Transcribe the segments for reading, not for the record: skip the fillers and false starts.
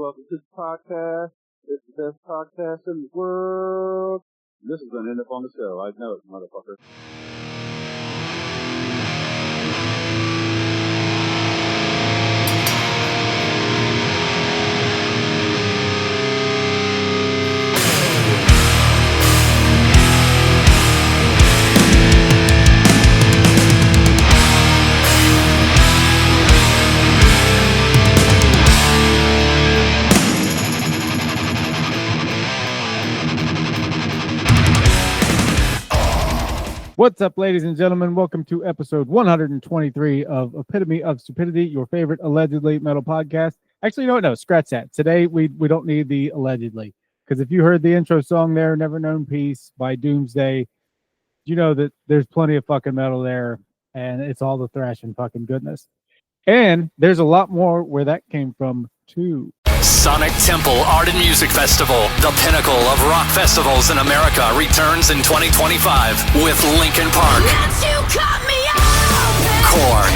Welcome to the podcast. It's the best podcast in the world. This is going to end up on the show. I know it, motherfucker. What's up, ladies and gentlemen? Welcome to episode 123 of Epitome of Stupidity, your favorite allegedly metal podcast. Actually, no, scratch that. Today, we don't need the allegedly, because if you heard the intro song there, Never Known Peace by Doomsday, you know that there's plenty of fucking metal there, and it's all the thrash and fucking goodness. And there's a lot more where that came from, too. Sonic Temple Art and Music Festival, the pinnacle of rock festivals in America, returns in 2025 with Linkin Park, Korn,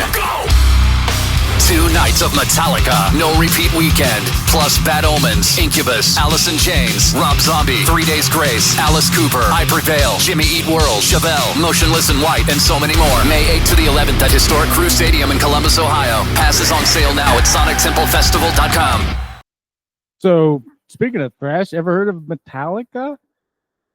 2 nights of Metallica, no repeat weekend, plus Bad Omens, Incubus, Alice in Chains, Rob Zombie, 3 Days Grace, Alice Cooper, I Prevail, Jimmy Eat World, Chevelle, Motionless in White, and so many more. May 8th to the 11th at historic Crew Stadium in Columbus, Ohio. Passes on sale now at sonictemplefestival.com. So, speaking of thrash, ever heard of Metallica?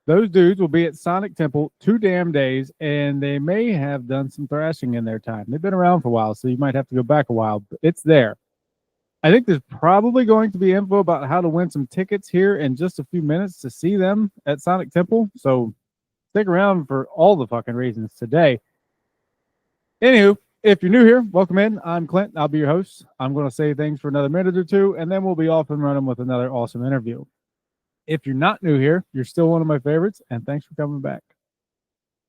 Those dudes will be at Sonic Temple 2 damn days, and they may have done some thrashing in their time. They've been around for a while, so you might have to go back a while, but it's there. I think there's probably going to be info about how to win some tickets here in just a few minutes to see them at Sonic Temple, so stick around for all the fucking reasons today. Anywho, if you're new here, welcome in. I'm Clint. I'll be your host. I'm going to say things for another minute or two, and then we'll be off and running with another awesome interview. If you're not new here, you're still one of my favorites, and thanks for coming back.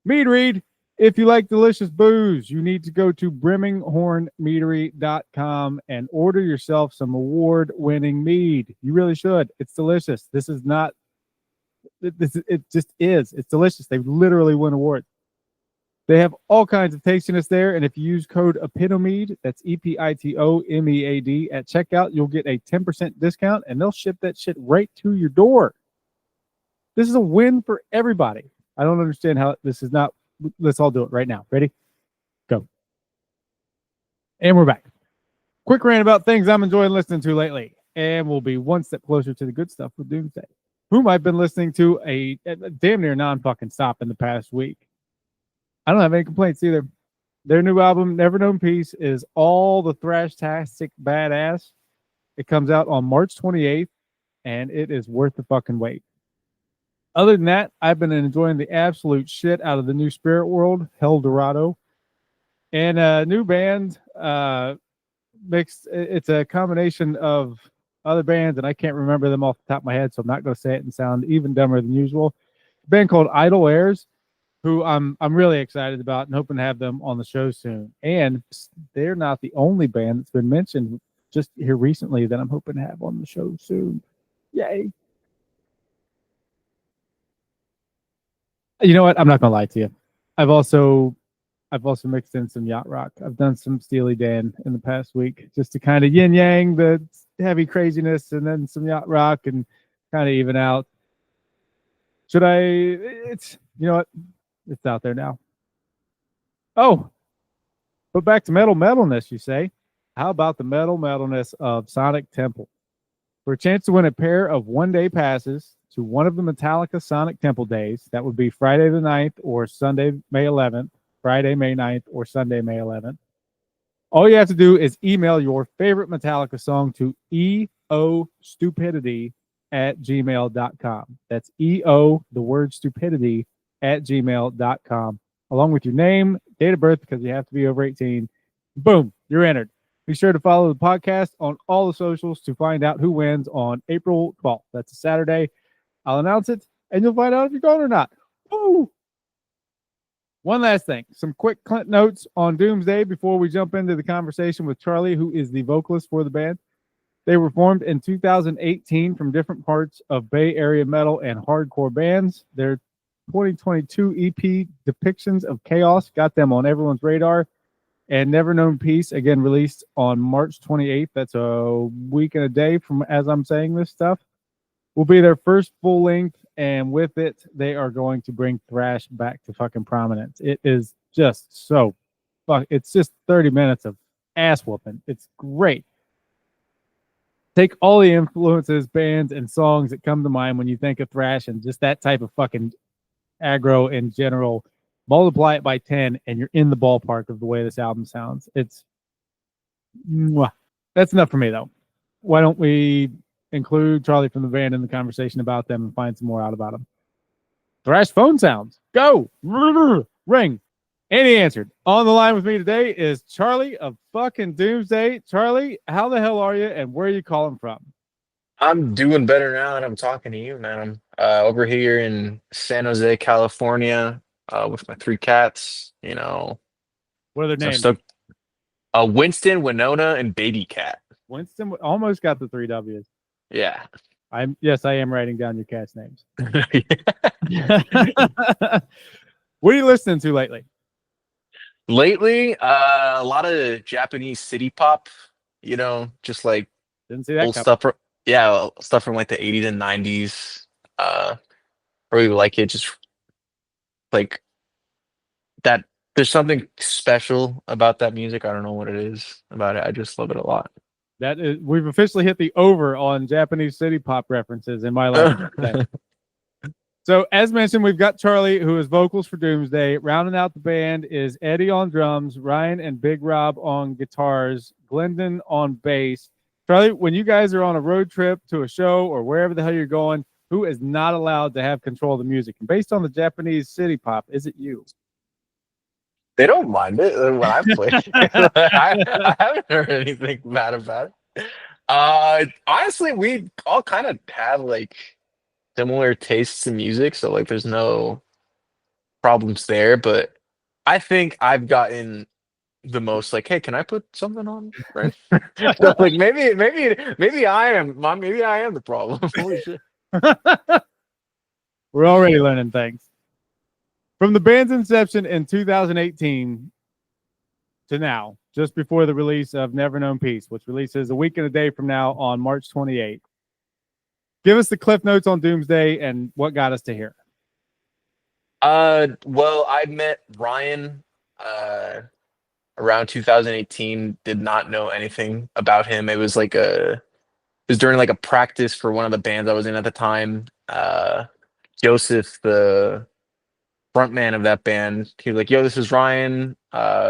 Mead Read. If you like delicious booze, you need to go to brimminghornmeadery.com and order yourself some award-winning mead. You really should. It's delicious. It just is. It's delicious. They literally win awards. They have all kinds of tastiness there, and if you use code EPITOMEAD, that's EPITOMEAD, at checkout, you'll get a 10% discount, and they'll ship that shit right to your door. This is a win for everybody. I don't understand how this is not. Let's all do it right now. Ready? Go. And we're back. Quick rant about things I'm enjoying listening to lately, and we'll be one step closer to the good stuff with Doomsday, whom I've been listening to a damn near non-fucking stop in the past week. I don't have any complaints either. Their new album, Never Known Peace, is all the thrash-tastic badass. It comes out on March 28th, and it is worth the fucking wait. Other than that, I've been enjoying the absolute shit out of the new Spirit World, Hell Dorado. And a new band mixed. It's a combination of other bands, and I can't remember them off the top of my head, so I'm not going to say it and sound even dumber than usual. A band called Idle Airs, who I'm really excited about and hoping to have them on the show soon. And they're not the only band that's been mentioned just here recently that I'm hoping to have on the show soon. Yay. You know what? I'm not gonna lie to you. I've also mixed in some yacht rock. I've done some Steely Dan in the past week just to kind of yin yang the heavy craziness, and then some yacht rock and kind of even out. You know what? It's out there now. Oh, but back to metalness, you say? How about the metalness of Sonic Temple? For a chance to win a pair of one-day passes to one of the Metallica Sonic Temple days, that would be Friday the 9th or Sunday, May 11th, Friday, May 9th or Sunday, May 11th. All you have to do is email your favorite Metallica song to eostupidity@gmail.com. That's EO, the word stupidity, @gmail.com, along with your name, date of birth, because you have to be over 18. Boom, you're entered. Be sure to follow the podcast on all the socials to find out who wins on April 12th. That's a Saturday. I'll announce it, and you'll find out if you're going or not. Woo! One last thing, some quick Clint notes on Doomsday before we jump into the conversation with Charlie, who is the vocalist for the band. They were formed in 2018 from different parts of Bay Area metal and hardcore bands. Their 2022 EP, Depictions of Chaos, got them on everyone's radar. And Never Known Peace, again, released on March 28th. That's a week and a day from as I'm saying this stuff. Will be their first full length, and with it, they are going to bring thrash back to fucking prominence. It is just so fuck. It's just 30 minutes of ass whooping. It's great. Take all the influences, bands, and songs that come to mind when you think of thrash and just that type of fucking aggro in general, multiply it by 10, and you're in the ballpark of the way this album sounds. It's mwah. That's enough for me, though. Why don't we include Charlie from the band in the conversation about them and find some more out about them? Thrash phone sounds. Go. Ring. And he answered. On the line with me today is Charlie of fucking Doomsday. Charlie, how the hell are you, and where are you calling from? I'm doing better now that I'm talking to you, man. I'm over here in San Jose, California, with my 3 cats. You know, What are their so I'm names? stuck. Winston, Winona, and Baby Cat. Winston almost got the 3 W's. Yeah. I am writing down your cat's names. What are you listening to lately? Lately, a lot of Japanese city pop. You know, just like Didn't see that old coming. stuff. Stuff from like the 80s and 90s. Really like it. Just like that. There's something special about that music. I don't know what it is about it. I just love it a lot. That is, we've officially hit the over on Japanese city pop references in my life. So, as mentioned, we've got Charlie, who is vocals for Doomsday. Rounding out the band is Eddie on drums, Ryan and Big Rob on guitars, Glendon on bass. Charlie, when you guys are on a road trip to a show or wherever the hell you're going, who is not allowed to have control of the music? And based on the Japanese city pop, is it you? They don't mind it when I play. I haven't heard anything bad about it. Honestly, we all kind of have like similar tastes in music, so like there's no problems there. But I think I've gotten the most like, hey, can I put something on? Right? So like maybe I am the problem. Holy shit. We're already learning things. From the band's inception in 2018 to now, just before the release of Never Known Peace, which releases a week and a day from now on March 28th. Give us the cliff notes on Doomsday and what got us to here. Well, I met Ryan around 2018. Did not know anything about him. It was during like a practice for one of the bands I was in at the time. Joseph, the frontman of that band, he was like, yo, this is Ryan.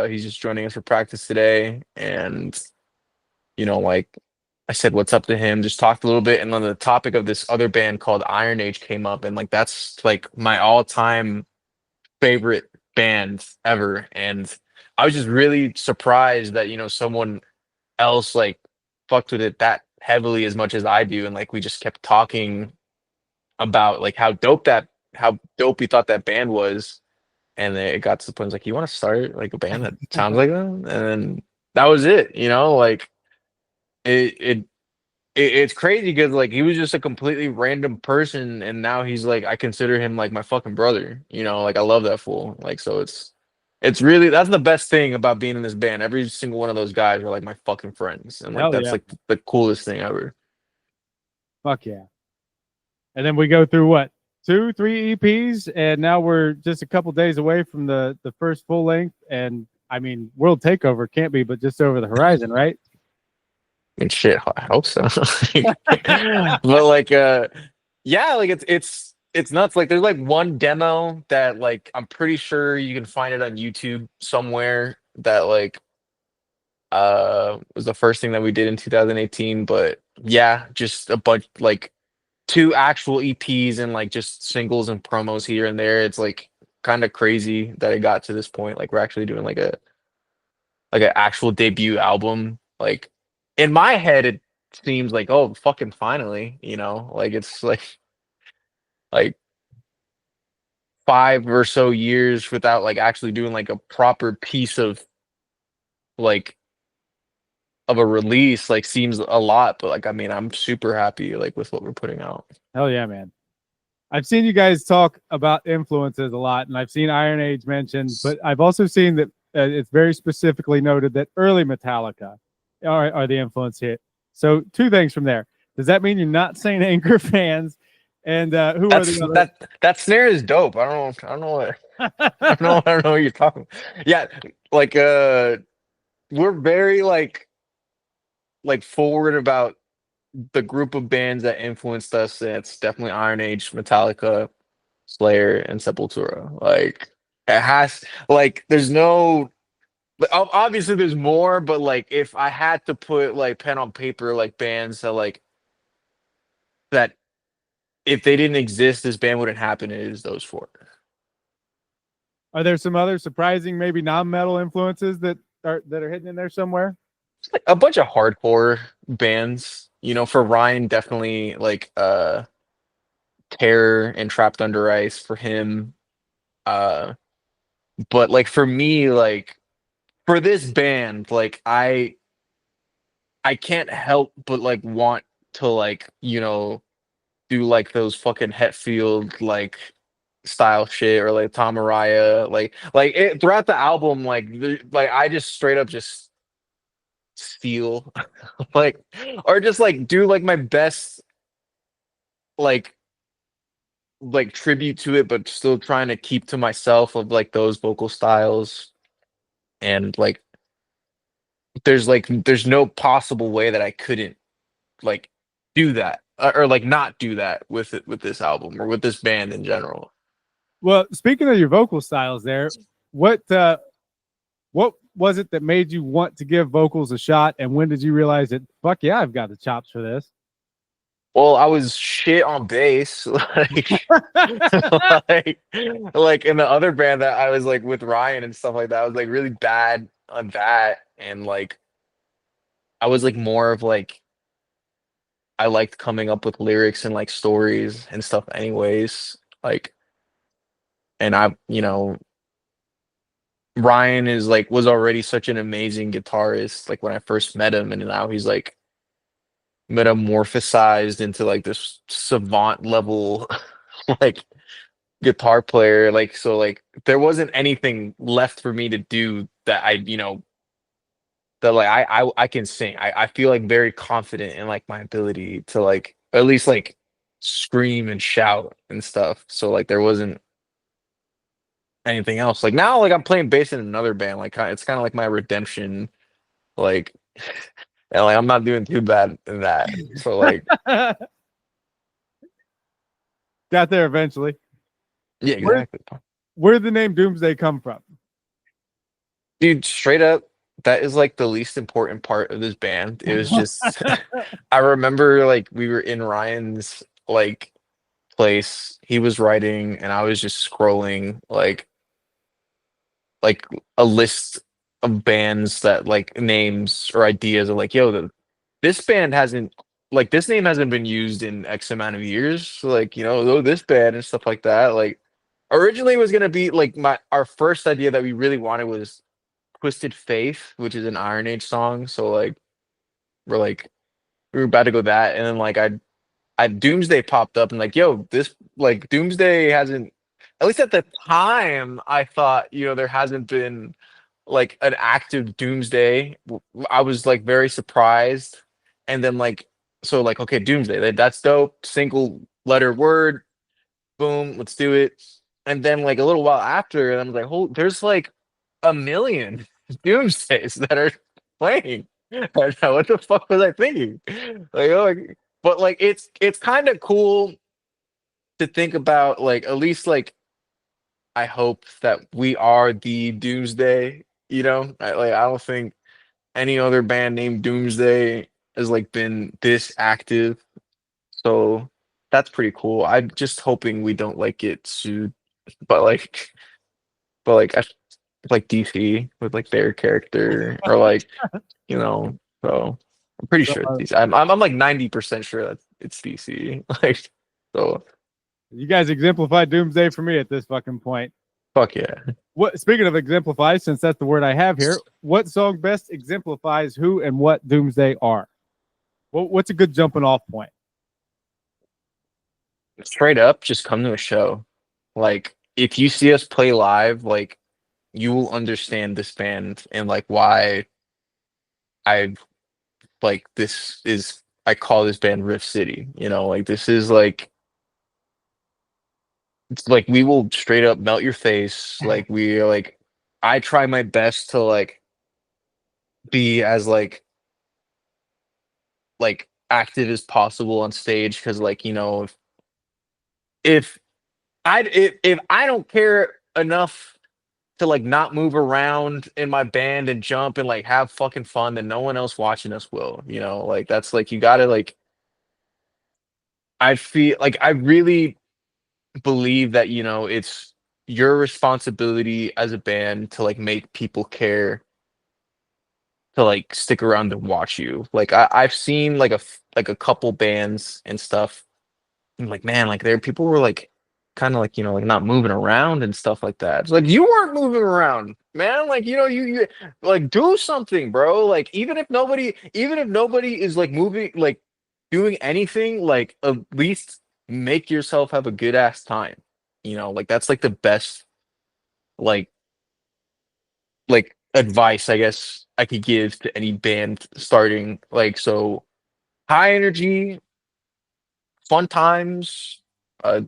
He's just joining us for practice today. And, you know, like I said, what's up to him, just talked a little bit. And then the topic of this other band called Iron Age came up. And like, that's like my all-time favorite band ever. And I was just really surprised that, you know, someone else like fucked with it that heavily as much as I do. And like, we just kept talking about like how dope we thought that band was. And then it got to the point, it's like, you want to start like a band that sounds like them? And then that was it, you know, like it's crazy because like he was just a completely random person, and now he's like, I consider him like my fucking brother, you know, like I love that fool. Like, so it's really, that's the best thing about being in this band. Every single one of those guys are like my fucking friends. And like, Hell that's yeah. like the coolest thing ever. Fuck yeah. And then we go through what? 2-3 EPs, and now we're just a couple days away from the first full length. And I mean, World Takeover can't be but just over the horizon, right? And shit, I hope so. But like, yeah, like it's nuts. Like, there's like one demo that like I'm pretty sure you can find it on YouTube somewhere that like was the first thing that we did in 2018. But yeah, just a bunch, like 2 actual EPs and like just singles and promos here and there. It's like kind of crazy that it got to this point. Like, we're actually doing like an actual debut album. Like, in my head, it seems like, oh, fucking finally, you know, like it's like 5 or so years without like actually doing like a proper piece of like of a release. Like, seems a lot, but like, I mean, I'm super happy like with what we're putting out. Hell yeah, man. I've seen you guys talk about influences a lot, and I've seen Iron Age mentioned, but I've also seen that it's very specifically noted that early Metallica are the influence here. So two things from there. Does that mean you're not Saint Anger fans? And who are the other? That snare is dope. I don't know what I don't know what you're talking about. Yeah, like we're very like forward about the group of bands that influenced us. It's definitely Iron Age, Metallica, Slayer, and Sepultura. Like it has like there's no obviously there's more, but like if I had to put like pen on paper like bands that if they didn't exist, this band wouldn't happen. It is those four. Are there some other surprising, maybe non-metal influences that are hidden in there somewhere? Like a bunch of hardcore bands, you know, for Ryan, definitely like Terror and Trapped Under Ice for him. But like for me, like for this band, like I can't help but like want to like, you know, do like those fucking Hetfield like style shit or like Tom Araya, like it, throughout the album, like like I just straight up just steal like or just like do like my best like tribute to it, but still trying to keep to myself of like those vocal styles. And like there's no possible way that I couldn't like do that or like not do that with it with this album or with this band in general. Well, speaking of your vocal styles there, what was it that made you want to give vocals a shot, and when did you realize that fuck yeah, I've got the chops for this? Well, I was shit on bass, like, like in the other band that I was like with Ryan and stuff like that. I was like really bad on that, and like I was like more of like I liked coming up with lyrics and like stories and stuff, anyways. Like, and I, you know, Ryan is like was already such an amazing guitarist. Like when I first met him, and now he's like metamorphosized into like this savant level like guitar player. Like so like there wasn't anything left for me to do that I you know that like I can sing. I feel like very confident in like my ability to like at least like scream and shout and stuff. So like there wasn't anything else. Like now like I'm playing bass in another band. Like it's kind of like my redemption. Like and like I'm not doing too bad in that. So like Got there eventually. yeah, exactly. Where did the name Doomsday come from? Dude, straight up, that is like the least important part of this band. It was just I remember like we were in Ryan's like place. He was writing and I was just scrolling like a list of bands that like names or ideas of like, yo, this band hasn't like this name hasn't been used in X amount of years. So, like, you know, this band and stuff like that. Like originally it was gonna be like our first idea that we really wanted was Twisted Faith, which is an Iron Age song. So like we were about to go that, and then like I Doomsday popped up and like, yo, this like Doomsday hasn't at least at the time I thought, you know, there hasn't been like an active Doomsday. I was like very surprised. And then like so like okay, Doomsday, that's dope. Single letter word, boom, let's do it. And then like a little while after, and I was like, hold, there's like a million Doomsdays that are playing. What the fuck was I thinking? Like, oh, but like it's kind of cool to think about. Like, at least like I hope that we are the Doomsday. You know, I don't think any other band named Doomsday has like been this active. So that's pretty cool. I'm just hoping we don't like get sued, but like I like DC with like their character or like you know. So I'm pretty sure it's DC. I'm like 90% sure that it's DC. Like so. You guys exemplified Doomsday for me at this fucking point. Fuck yeah. What speaking of exemplify, since that's the word I have here, what song best exemplifies who and what Doomsday are? What's a good jumping off point? Straight up, just come to a show. Like if you see us play live, like you will understand this band and like why I like this is I call this band Riff City. You know, like this is like it's like we will straight up melt your face. Like we are like I try my best to like be as like active as possible on stage because like you know if if I don't care enough to like not move around in my band and jump and like have fucking fun, then no one else watching us will. You know, like that's like you gotta like I feel like I really believe that you know it's your responsibility as a band to like make people care to like stick around and watch you. Like I've seen like like a couple bands and stuff. And like man, like there people were like kind of like you know like not moving around and stuff like that. It's like you weren't moving around, man. Like you know you like do something, bro. Like even if nobody is like moving like doing anything, like at least make yourself have a good ass time. You know, like that's like the best like advice I guess I could give to any band starting. Like so high energy, fun times, uh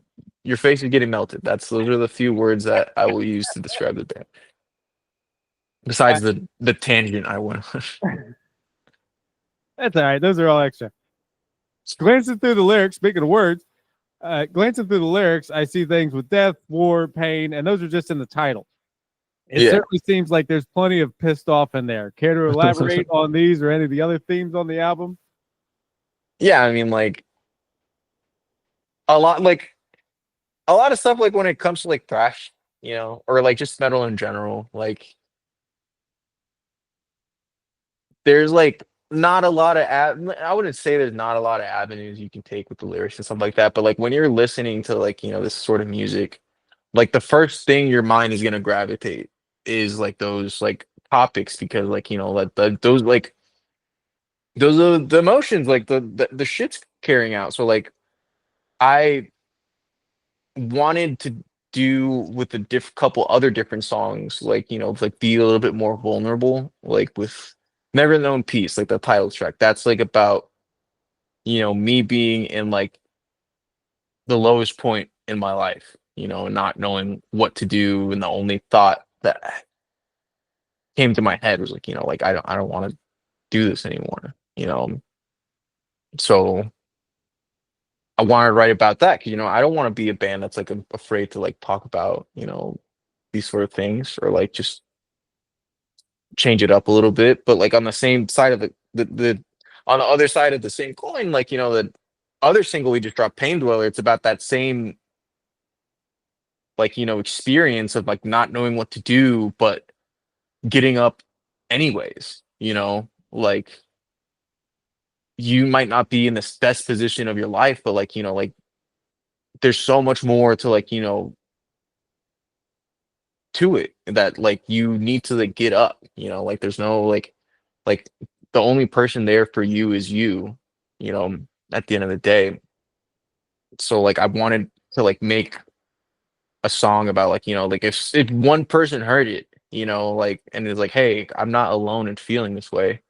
your face is getting melted. Those are the few words that I will use to describe the band. Besides the tangent I went on. That's all right. Those are all extra. Glancing through the lyrics, speaking of words, glancing through the lyrics, I see things with death, war, pain, and those are just in the title. It certainly seems like there's plenty of pissed off in there. Care to elaborate on these or any of the other themes on the album? Yeah, I mean like a lot of stuff like when it comes to like thrash, you know, or like just metal in general, like there's like not a lot of I wouldn't say there's not a lot of avenues you can take with the lyrics and stuff like that, but like when you're listening to like, you know, this sort of music, like the first thing your mind is gonna gravitate is like those like topics because like, you know, like those are the emotions, like the shit's carrying out. So like I wanted to do with a couple other different songs, like you know, like be a little bit more vulnerable, like with Never Known Peace, like the title track. That's like about you know me being in like the lowest point in my life, you know, and not knowing what to do, and the only thought that came to my head was like, you know, like I don't want to do this anymore, you know. So I wanted to write about that because you know I don't want to be a band that's like afraid to like talk about you know these sort of things or like just change it up a little bit. But like on the same side of the on the other side of the same coin, like you know the other single we just dropped, Pain Dweller, it's about that same like you know experience of like not knowing what to do but getting up anyways. You know, like you might not be in the best position of your life, but like you know like there's so much more to like you know to it that like you need to like get up, you know, like there's no like the only person there for you is you know, at the end of the day. So like I wanted to like make a song about like, you know, like if one person heard it, you know, like and it's like, hey, I'm not alone in feeling this way,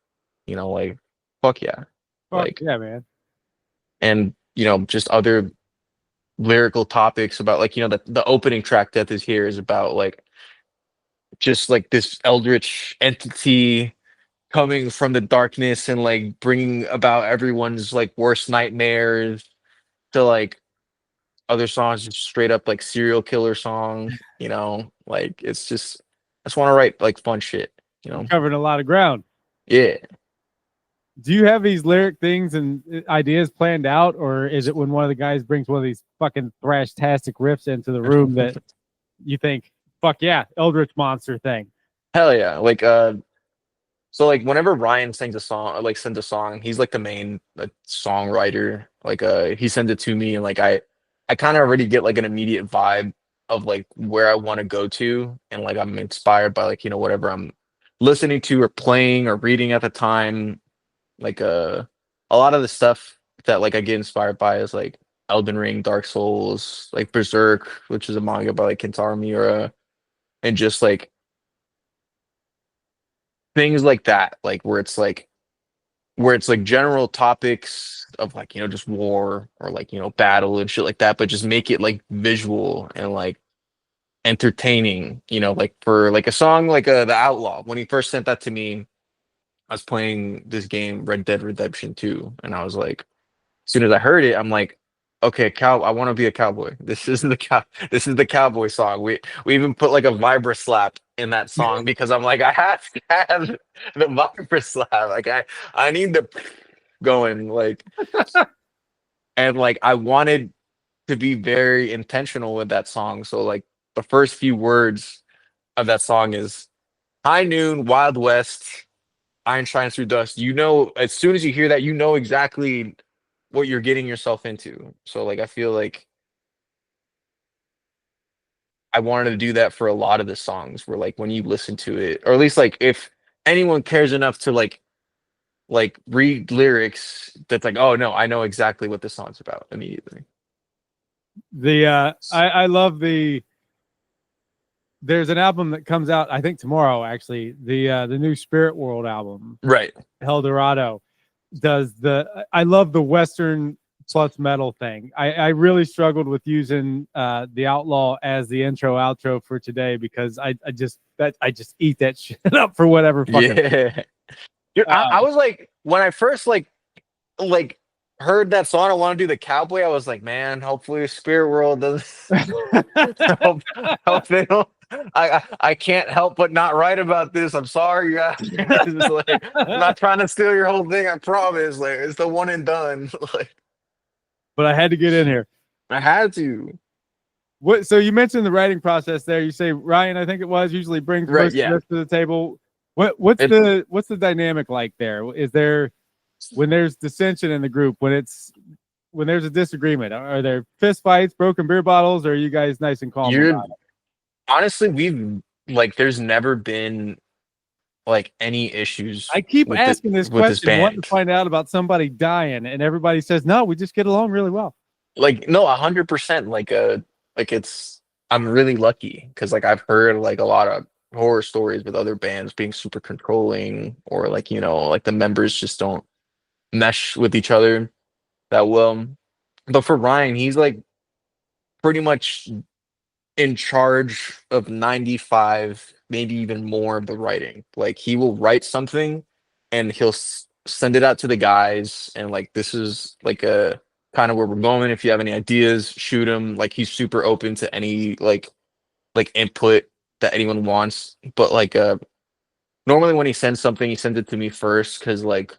you know, like fuck yeah. Fuck Like yeah, man. and you know, just other lyrical topics about like, you know, the opening track Death Is Here is about like just like this eldritch entity coming from the darkness and like bringing about everyone's like worst nightmares to like other songs just straight up like serial killer song, you know, like it's just I just want to write like fun shit, you You're know. covering a lot of ground. Yeah. Do you have these lyric things and ideas planned out, or is it when one of the guys brings one of these fucking thrash-tastic riffs into the room that you think, fuck yeah, Eldritch Monster thing? Hell yeah. Like so like whenever Ryan sings a song or like sends a song, he's like the main songwriter. Like he sends it to me and like I kind of already get like an immediate vibe of like where I want to go to and like I'm inspired by like, you know, whatever I'm listening to or playing or reading at the time. Like a lot of the stuff that like I get inspired by is like Elden Ring, Dark Souls, like Berserk, which is a manga by like Kentaro Miura, and just like things like that, like where it's like general topics of like, just war or like, battle and shit like that, but just make it like visual and like entertaining, like for like a song like The Outlaw. When he first sent that to me, I was playing this game, Red Dead Redemption 2, and I was like, as soon as I heard it, I'm like, okay, I want to be a cowboy. This is the cowboy song. We even put like a vibra slap in that song because I'm like, I have to have the vibra slap. Like I need the going, like, and like I wanted to be very intentional with that song. So like the first few words of that song is high noon, Wild West, iron shines through dust. As soon as you hear that, exactly what you're getting yourself into. So like I feel like I wanted to do that for a lot of the songs where like when you listen to it, or at least like if anyone cares enough to like read lyrics, that's like, oh no, I know exactly what this song's about immediately. I love there's an album that comes out, I think tomorrow actually, the new Spirit World album, Right. El Dorado. I love the Western plus metal thing. I really struggled with using the Outlaw as the intro outro for today because I just eat that shit up for whatever fucking. Yeah. Dude, I was like, when I first like heard that song, I want to do the cowboy. I was like, man, hopefully Spirit World doesn't. hope they don't. I can't help but not write about this. I'm sorry, guys. Like, I'm not trying to steal your whole thing. I promise. Like, it's the one and done. Like, but I had to get in here. I had to. What? So you mentioned the writing process there. You say Ryan, I think it was, usually brings most of this to the table. What's the dynamic like there? Is there, when there's dissension in the group, when there's a disagreement, are there fist fights, broken beer bottles, or are you guys nice and calm about it? Honestly, there's never been like any issues. I keep asking this question, wanting to find out about somebody dying, and everybody says no, we just get along really well. Like, no, 100%. I'm really lucky because like I've heard like a lot of horror stories with other bands being super controlling, or like like the members just don't mesh with each other that well. But for Ryan, he's like pretty much in charge of 95, maybe even more of the writing. Like he will write something and he'll send it out to the guys, and like this is like a kind of where we're going. If you have any ideas, shoot them. Like he's super open to any like input that anyone wants. But like normally when he sends something, he sends it to me first, because like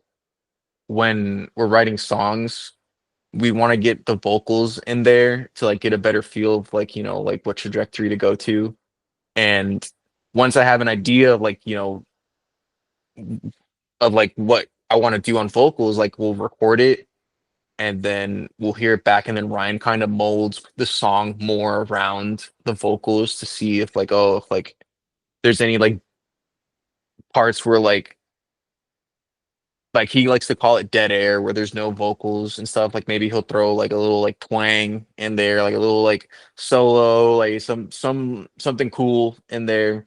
when we're writing songs, we want to get the vocals in there to like get a better feel of like like what trajectory to go to. And once I have an idea of like of like what I want to do on vocals, like we'll record it and then we'll hear it back, and then Ryan kind of molds the song more around the vocals to see if like there's any like parts where like he likes to call it dead air, where there's no vocals and stuff. Like maybe he'll throw like a little like twang in there, like a little like solo, like something cool in there.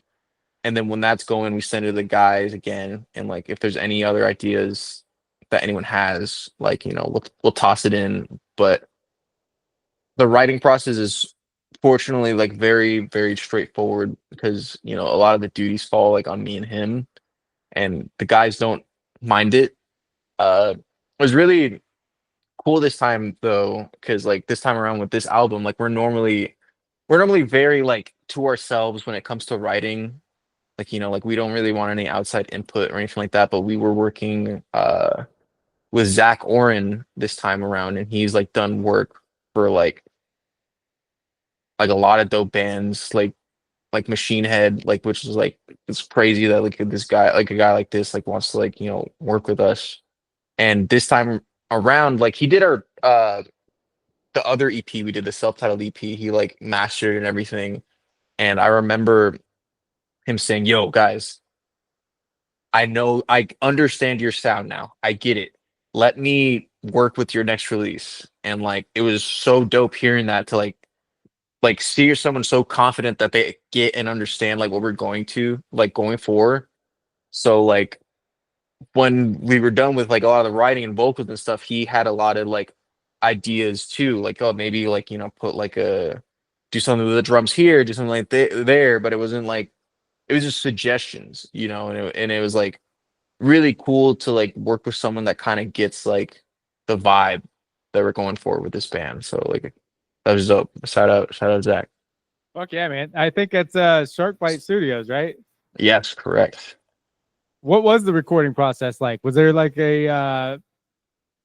And then when that's going, we send it to the guys again. And like if there's any other ideas that anyone has, like we'll toss it in. But the writing process is fortunately like very, very straightforward, because a lot of the duties fall like on me and him, and the guys don't mind it. It was really cool this time though, because like this time around with this album, like we're normally very like to ourselves when it comes to writing. Like like we don't really want any outside input or anything like that. But we were working with Zach Oren this time around, and he's like done work for like a lot of dope bands, like Machine Head, like, which is like, it's crazy that like this guy, like a guy like this, like wants to like work with us. And this time around, like he did our the other EP we did, the self-titled EP, he like mastered and everything. And I remember him saying, "Yo, guys, I understand your sound now. I get it. Let me work with your next release." And like it was so dope hearing that, to like see someone so confident that they get and understand like what we're going to like going for. So like when we were done with like a lot of the writing and vocals and stuff, he had a lot of like ideas too. Like, oh, maybe like, put like do something with the drums here, do something like there, but it wasn't like it was just suggestions, and it was like really cool to like work with someone that kind of gets like the vibe that we're going for with this band. So like that was dope. Shout out Zach. Fuck yeah, man. I think it's Shark Bite Studios, right? Yes, correct. What was the recording process like? Was there like a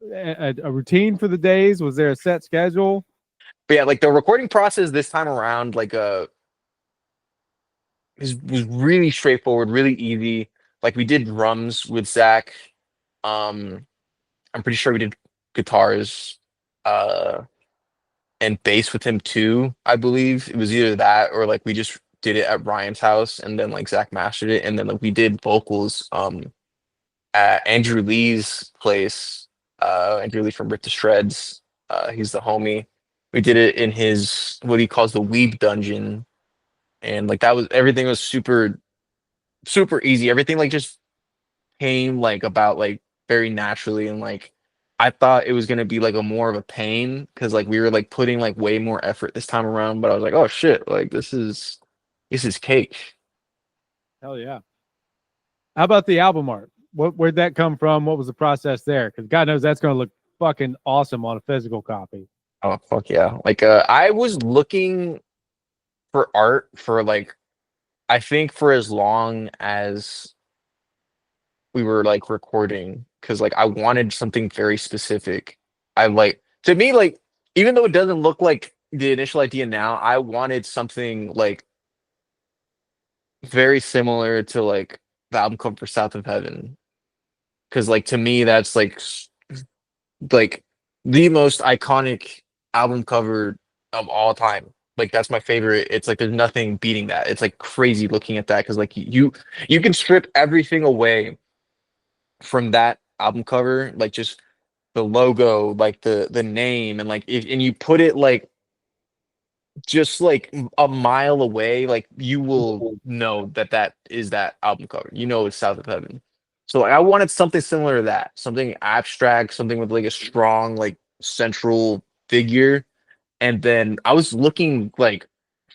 routine for the days? Was there a set schedule? But yeah, like the recording process this time around, like was really straightforward, really easy. Like we did drums with Zach. I'm pretty sure we did guitars, uh, and bass with him too. I believe it was either that or like we just did it at Ryan's house and then like Zach mastered it and then like we did vocals at Andrew Lee's place. Andrew Lee from Rip to Shreds. He's the homie. We did it in his what he calls the Weeb dungeon. And like that was everything was super, super easy. Everything like just came like about like very naturally and like I thought it was gonna be like a more of a pain because like we were like putting like way more effort this time around, but I was like, oh shit, like this is cake. Hell yeah. How about the album art? Where'd that come from? What was the process there? Because God knows that's going to look fucking awesome on a physical copy. Oh fuck yeah. Like I was looking for art for like I think for as long as we were like recording because like I wanted something very specific. I like to me like even though it doesn't look like the initial idea now, I wanted something like very similar to like the album cover for South of Heaven. Cause like to me that's like the most iconic album cover of all time. Like that's my favorite. It's like there's nothing beating that. It's like crazy looking at that because like you can strip everything away from that album cover, like just the logo, like the name, and like if and you put it like just like a mile away, like you will know that that is that album cover. You know it's South of Heaven. So like I wanted something similar to that, something abstract, something with like a strong like central figure. And then I was looking like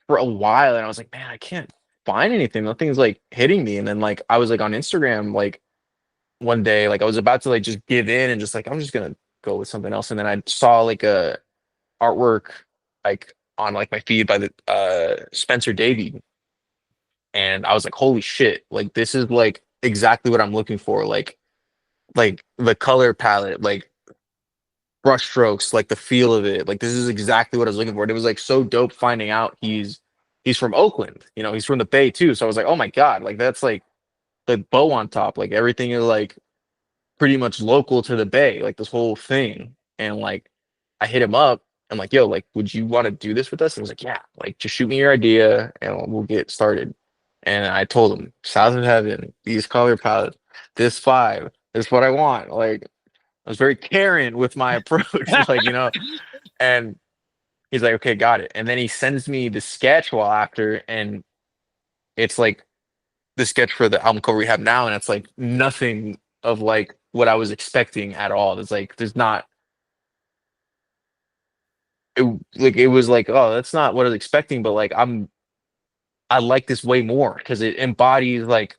for a while, and I was like, man, I can't find anything. Nothing's like hitting me. And then like I was like on Instagram, like one day, like I was about to like just give in and just like I'm just gonna go with something else. And then I saw like a artwork like on like my feed by the Spencer Davey. And I was like, holy shit, like this is like exactly what I'm looking for. Like the color palette, like brush strokes, like the feel of it. Like this is exactly what I was looking for. And it was like so dope finding out he's from Oakland, he's from the Bay too. So I was like, oh my God, like that's like the bow on top. Like everything is like pretty much local to the Bay, like this whole thing. And like I hit him up. I'm like, yo, like, would you want to do this with us? And he was like, yeah, like just shoot me your idea and we'll get started. And I told him, South of Heaven, these color palettes, this five, this is what I want. Like I was very caring with my approach, like, and he's like, okay, got it. And then he sends me the sketch while after, and it's like the sketch for the album cover we have now, and it's like nothing of like what I was expecting at all. It's like there's not it was like, oh, that's not what I was expecting, but like I like this way more because it embodies like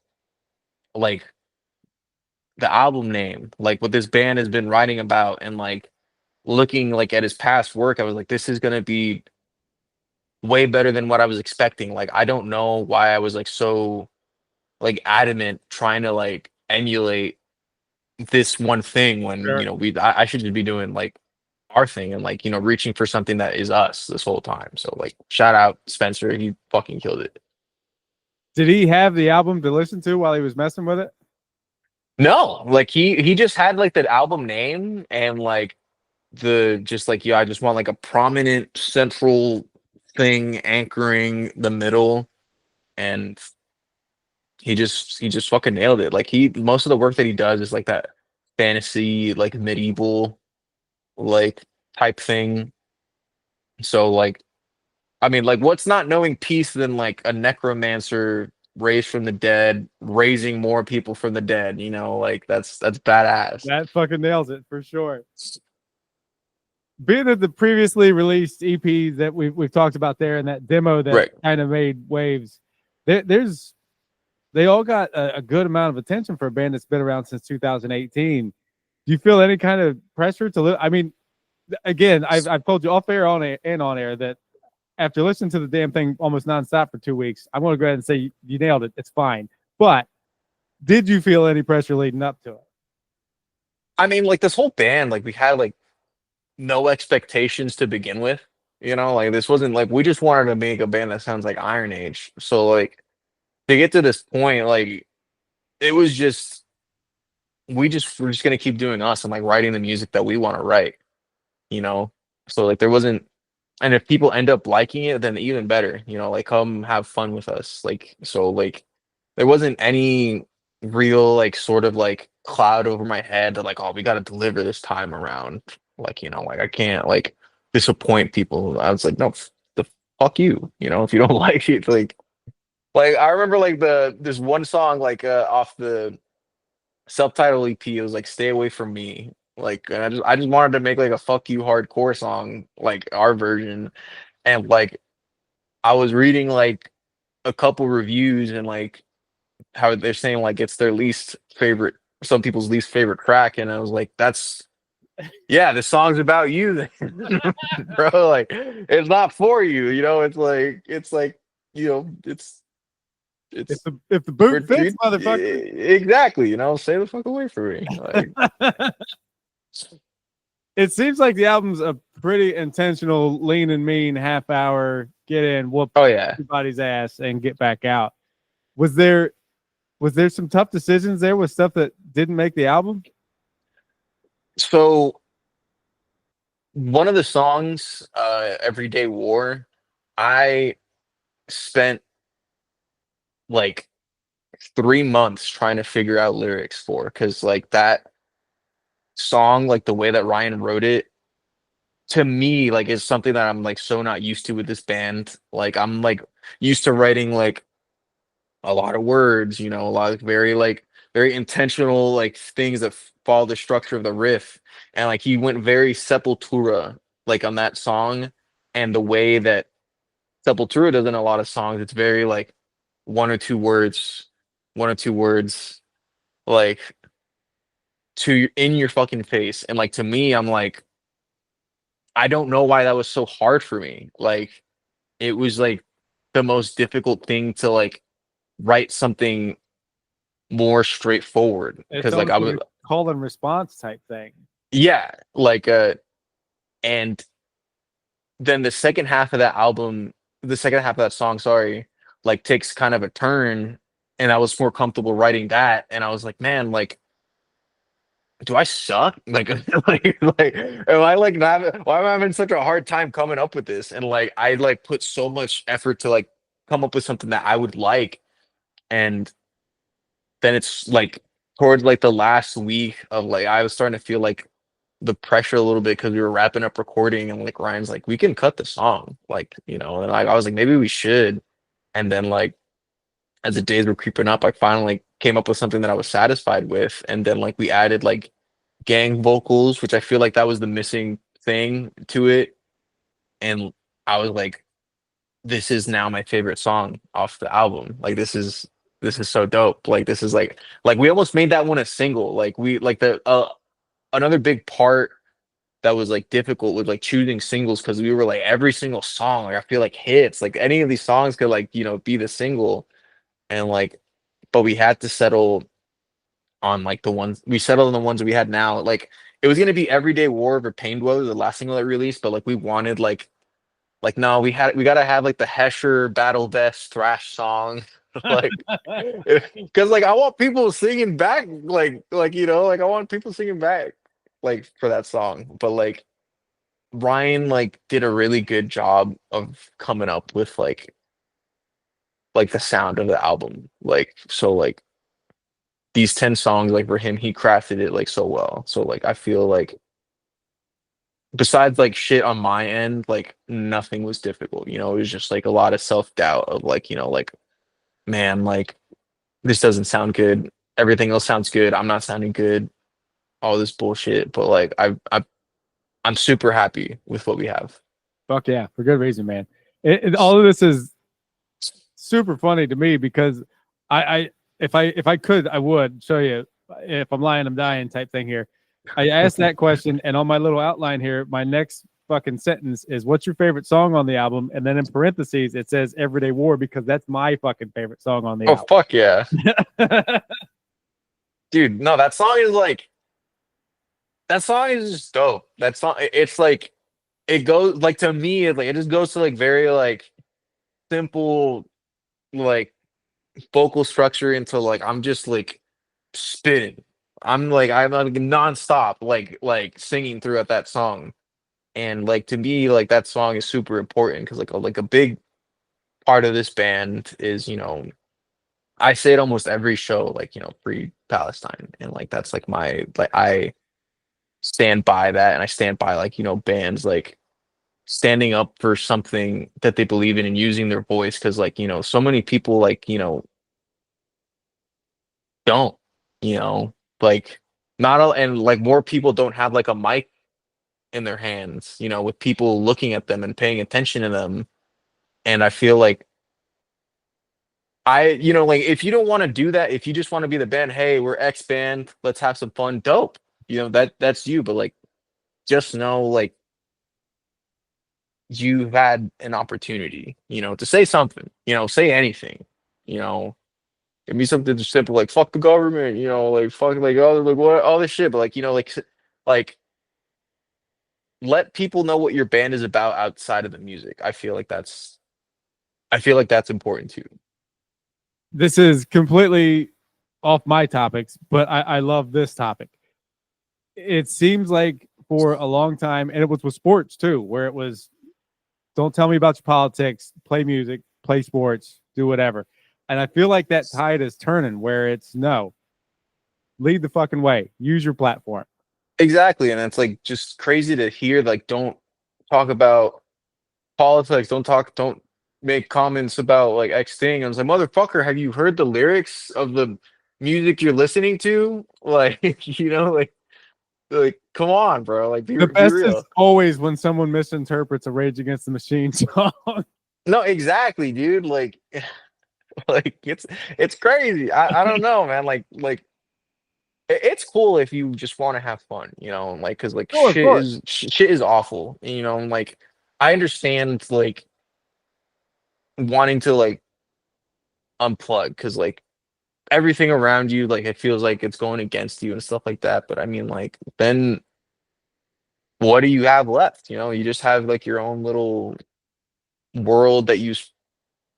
the album name, like what this band has been writing about, and like looking like at his past work, I was like, this is gonna be way better than what I was expecting. Like I don't know why I was like so like adamant trying to like emulate this one thing when Sure. I should just be doing like our thing and like reaching for something that is us this whole time. So like shout out Spencer, he fucking killed it. Did he have the album to listen to while he was messing with it? No, like he just had like the album name and like the just like I just want like a prominent central thing anchoring the middle, and he just fucking nailed it. Like he most of the work that he does is like that fantasy like medieval like type thing. So like I mean like what's not knowing peace than like a necromancer raised from the dead, raising more people from the dead. You know, like that's badass. That fucking nails it for sure. Being that the previously released EP that we've talked about there and that demo that Right. kind of made waves, they all got a good amount of attention for a band that's been around since 2018. Do you feel any kind of pressure to I mean, again, I've told you off air, on air, and on air that after listening to the damn thing almost nonstop for 2 weeks, I'm going to go ahead and say you nailed it. It's fine. But did you feel any pressure leading up to it? I mean, like this whole band, like we had like no expectations to begin with. You know, like this wasn't like we just wanted to make a band that sounds like Iron Age. So like to get to this point, like it was just we're just gonna keep doing us and like writing the music that we want to write. You know, so like there wasn't, and if people end up liking it, then even better. You know, like come have fun with us. Like so, like there wasn't any real like sort of like cloud over my head that like, oh, we got to deliver this time around. Like, you know, like I can't like disappoint people. I was like, no, the fuck you. You know, if you don't like it, like I remember like there's one song like off the self-titled EP. It was like "Stay Away From Me." Like, and I just wanted to make like a "fuck you" hardcore song, like our version, and like I was reading like a couple reviews and like how they're saying like it's their least favorite, some people's least favorite track, and I was like, that's yeah, the song's about you, then. Bro. Like, it's not for you, you know. It's like you know, it's If the boot fits, motherfucker. Exactly, you know, stay the fuck away from me. Like, it seems like the album's a pretty intentional lean and mean half hour, get in, whoop oh yeah, everybody's ass and get back out. Was there some tough decisions there with stuff that didn't make the album? so one of the songs, Everyday War, I spent like 3 months trying to figure out lyrics for, because like that song, like the way that Ryan wrote it, to me, like is something that I'm like so not used to with this band. Like I'm like used to writing like a lot of words, you know, a lot of very intentional like things that follow the structure of the riff. And like he went very Sepultura like on that song, and the way that Sepultura does in a lot of songs, it's very like one or two words, like to in your fucking face. And like to me, I'm like, I don't know why that was so hard for me. Like it was like the most difficult thing to like write something more straightforward, because like I was call and response type thing. yeah, like and then the second half of that album, the second half of that song, sorry, like takes kind of a turn, and I was more comfortable writing that, and I was like, man, like do I suck? Like, like, am I like not? Why am I having such a hard time coming up with this? And like, I like put so much effort to like come up with something that I would like, and then it's like towards like the last week of like I was starting to feel like the pressure a little bit because we were wrapping up recording, and like Ryan's like, we can cut the song, like you know, and I was like, maybe we should, and then like as the days were creeping up, I finally came up with something that I was satisfied with. And then like we added like gang vocals, which I feel like that was the missing thing to it. And I was like, this is now my favorite song off the album. Like this is so dope. Like this is like we almost made that one a single. Like we like the another big part that was like difficult with like choosing singles, because we were like every single song, like I feel like hits, like any of these songs could like, you know, be the single. And like, but we had to settle on like we settled on the ones we had now. Like it was gonna be Everyday War over Pain Dweller, the last single that released, but like we wanted like no, we gotta have like the Hesher Battle Vest thrash song. Like because like I want people singing back, like you know, like I want people singing back like for that song. But like Ryan like did a really good job of coming up with like the sound of the album. Like so like these 10 songs, like for him, he crafted it like so well. So like I feel like besides like shit on my end, like nothing was difficult. You know, it was just like a lot of self-doubt of like, you know, like man, like this doesn't sound good. Everything else sounds good. I'm not sounding good. All this bullshit. But like I'm super happy with what we have. Fuck yeah, for good reason, man. All of this is super funny to me because I if I could, I would show you. If I'm lying, I'm dying type thing here. I asked that question, and on my little outline here, my next fucking sentence is, "What's your favorite song on the album?" And then in parentheses, it says "Everyday War" because that's my fucking favorite song on the Oh album. fuck yeah. Dude, no, that song is just dope. That song, it's like it goes like to me, like it just goes to like very like simple like vocal structure into like I'm just like spitting. I'm like nonstop like singing throughout that song. And like to me, like that song is super important because like a big part of this band is, I say it almost every show, like, pre-Palestine. And like that's like I stand by that, and I stand by like, bands like standing up for something that they believe in and using their voice because like, so many people like, don't, like not all, and like more people don't have like a mic in their hands, with people looking at them and paying attention to them. And I feel like like if you don't want to do that, if you just want to be the band, hey, we're X band, let's have some fun, dope. That's you, but like just know like you had an opportunity, to say something, say anything, you know, give me something simple like fuck the government, like fuck like all like what all this shit, but like like let people know what your band is about outside of the music. I feel like that's important too. This is completely off my topics, but I love this topic. It seems like for a long time, and it was with sports too, where it was, don't tell me about your politics, play music, play sports, do whatever. And I feel like that tide is turning where it's no, lead the fucking way, use your platform. Exactly, and it's like just crazy to hear like don't talk about politics, don't make comments about like X thing. I was like, motherfucker, have you heard the lyrics of the music you're listening to? Like, like come on, bro. Like The be best is real. always when someone misinterprets a Rage Against the Machine song. No, exactly, dude. Like like it's crazy. I don't know, man. Like it's cool if you just want to have fun, like because like Oh, of course. shit is awful, and like I understand like wanting to like unplug because like everything around you like it feels like it's going against you and stuff like that. But I mean, like then what do you have left? You just have like your own little world that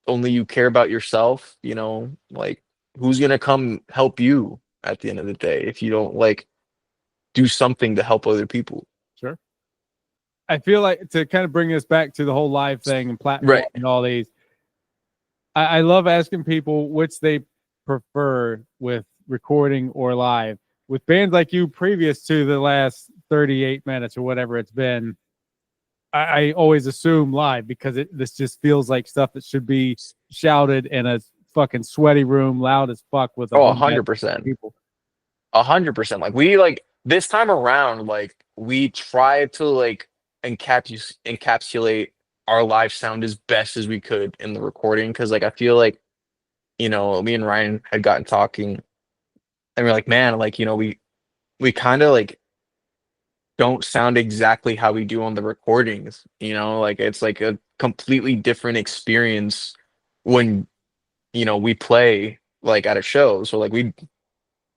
only you care about yourself. Like who's gonna come help you at the end of the day if you don't like do something to help other people? Sure. I feel like to kind of bring us back to the whole live thing and platform Right. and all these, I love asking people which they prefer with recording or live. With bands like you, previous to the last 38 minutes or whatever it's been, I always assume live because this just feels like stuff that should be shouted in a fucking sweaty room, loud as fuck with 100%. people. 100%. Like we like this time around, like we try to like encapsulate our live sound as best as we could in the recording because like I feel like me and Ryan had gotten talking and we're like, man, like we kind of like don't sound exactly how we do on the recordings, like it's like a completely different experience when we play like at a show. So like we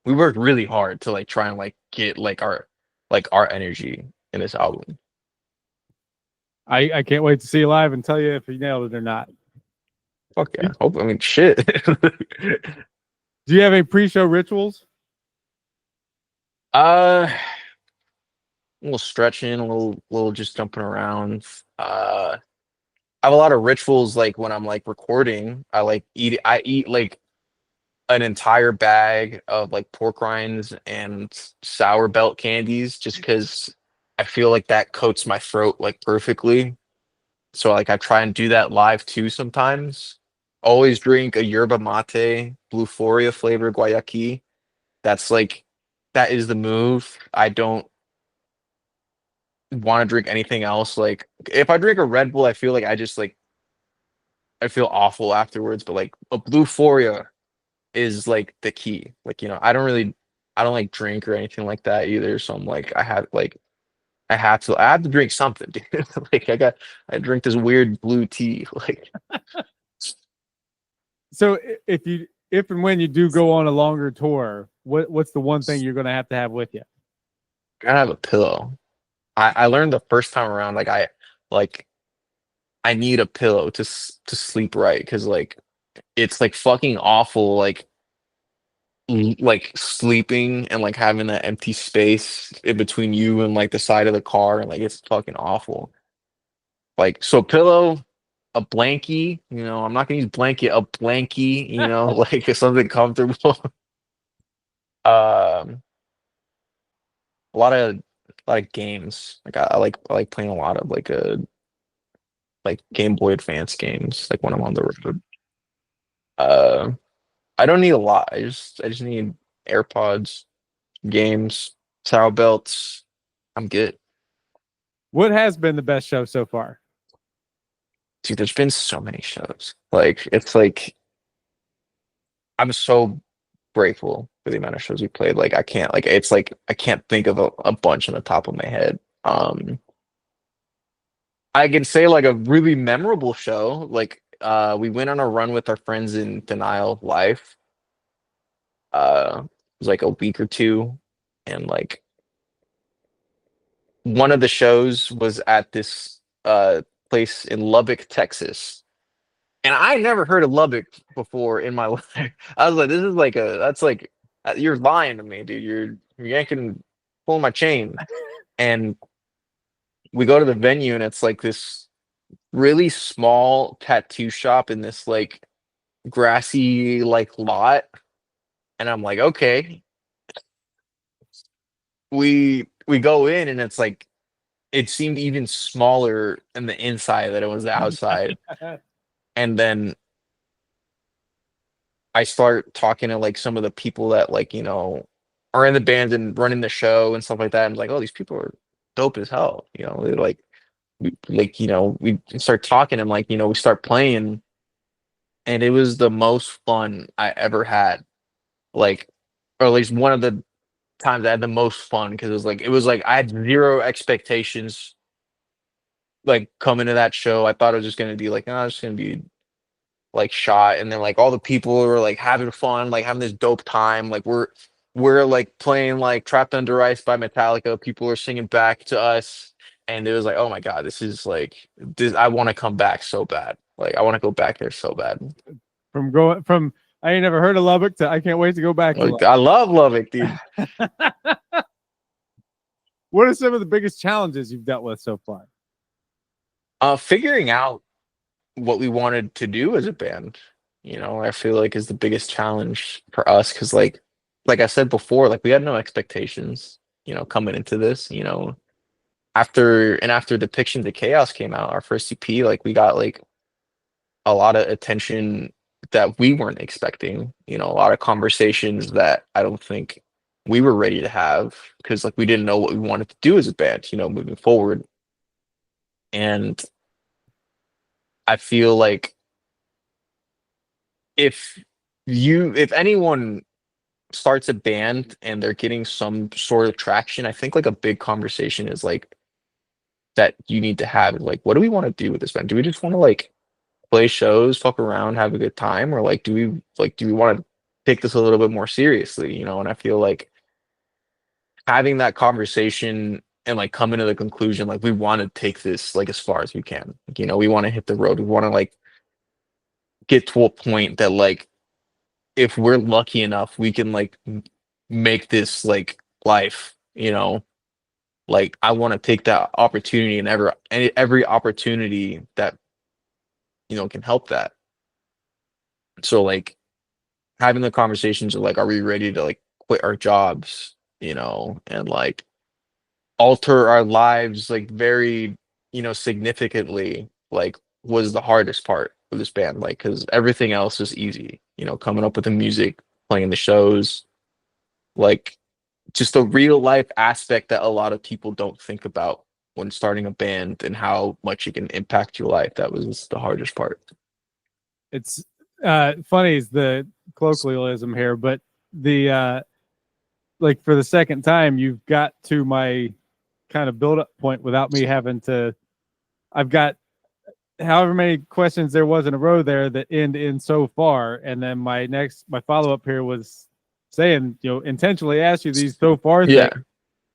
worked really hard to like try and like get our energy in this album. I can't wait to see you live and tell you if you nailed it or not. Fuck yeah. I mean shit. Do you have any pre-show rituals? A little stretching, a little just jumping around. I have a lot of rituals like when I'm like recording. I eat like an entire bag of like pork rinds and sour belt candies just because I feel like that coats my throat like perfectly. So like I try and do that live too sometimes. always drink a yerba mate, Blueforia flavor Guayaki. That's like, that is the move. I don't want to drink anything else. Like, if I drink a Red Bull, I feel like I feel awful afterwards. But like a Blueforia is like the key. Like, I don't like drink or anything like that either. So I'm like, I have to drink something, dude. Like I drink this weird blue tea. Like, So if and when you do go on a longer tour, what's the one thing you're gonna have with you? gotta have a pillow. I learned the first time around, like I need a pillow to sleep right, because like it's like fucking awful, like like sleeping and like having that empty space in between you and like the side of the car, and like it's fucking awful. Like, so pillow, a blankie, I'm not gonna use blanket, a blankie, like something comfortable. Um, a lot of games. Like I like playing a lot of like Game Boy Advance games, like when I'm on the road. Uh, I don't need a lot. I just need AirPods, games, saddle belts. I'm good. What has been the best show so far? Dude, there's been so many shows. Like, it's like I'm so grateful for the amount of shows we played. Like, I can't, like, it's like I can't think of a bunch on the top of my head. I can say like a really memorable show. Like, we went on a run with our friends in Denial of Life. It was like a week or two, and like one of the shows was at this place in Lubbock, Texas. And I never heard of Lubbock before in my life. I was like, this is like that's like, you're lying to me, dude. You're yanking, pulling my chain. And we go to the venue, and it's like this really small tattoo shop in this like grassy like lot. And I'm like, okay. We go in, and it's like, it seemed even smaller in the inside than it was the outside. And then I start talking to like some of the people that like, are in the band and running the show and stuff like that. And like, oh, these people are dope as hell. They're like, we start talking, and like, we start playing, and it was the most fun I ever had. Like, or at least one of the times I had the most fun, because it was like I had zero expectations like coming to that show. I thought it was just gonna be like, oh, it's gonna be like shot, and then like all the people were like having fun, like having this dope time. Like, we're like playing like Trapped Under Ice by Metallica. People are singing back to us, and it was like, oh my god, this is like this. I want to come back so bad. Like, I want to go back there so bad. From I ain't never heard of Lubbock to I can't wait to go back to Like, I love Lubbock, dude. What are some of the biggest challenges you've dealt with so far? Figuring out what we wanted to do as a band, I feel like is the biggest challenge for us, because like I said before, like we had no expectations, coming into this, after Depictions of Chaos came out, our first EP, like we got like a lot of attention that we weren't expecting, a lot of conversations that I don't think we were ready to have, because like we didn't know what we wanted to do as a band, moving forward. And I feel like if anyone starts a band and they're getting some sort of traction, I think like a big conversation is like that you need to have, like, what do we want to do with this band? Do we just want to like play shows, fuck around, have a good time, or like do we want to take this a little bit more seriously? And I feel like having that conversation and like coming to the conclusion, like, we want to take this like as far as we can. Like, we want to hit the road. We want to like get to a point that like, if we're lucky enough, we can like make this like life, like I want to take that opportunity, and every opportunity that can help that. So like having the conversations of like, are we ready to like quit our jobs, and like alter our lives like very, significantly, like, was the hardest part. for this band, like, because everything else is easy, you know, coming up with the music, playing the shows, like just the real life aspect that a lot of people don't think about when starting a band and how much it can impact your life. That was the hardest part. It's funny is the colloquialism here, but the like for the second time you've got to my kind of build up point without me having to. I've got however many questions there was in a row there that end in so far, and then my follow up here was saying, you know, intentionally ask you these so far Yeah. things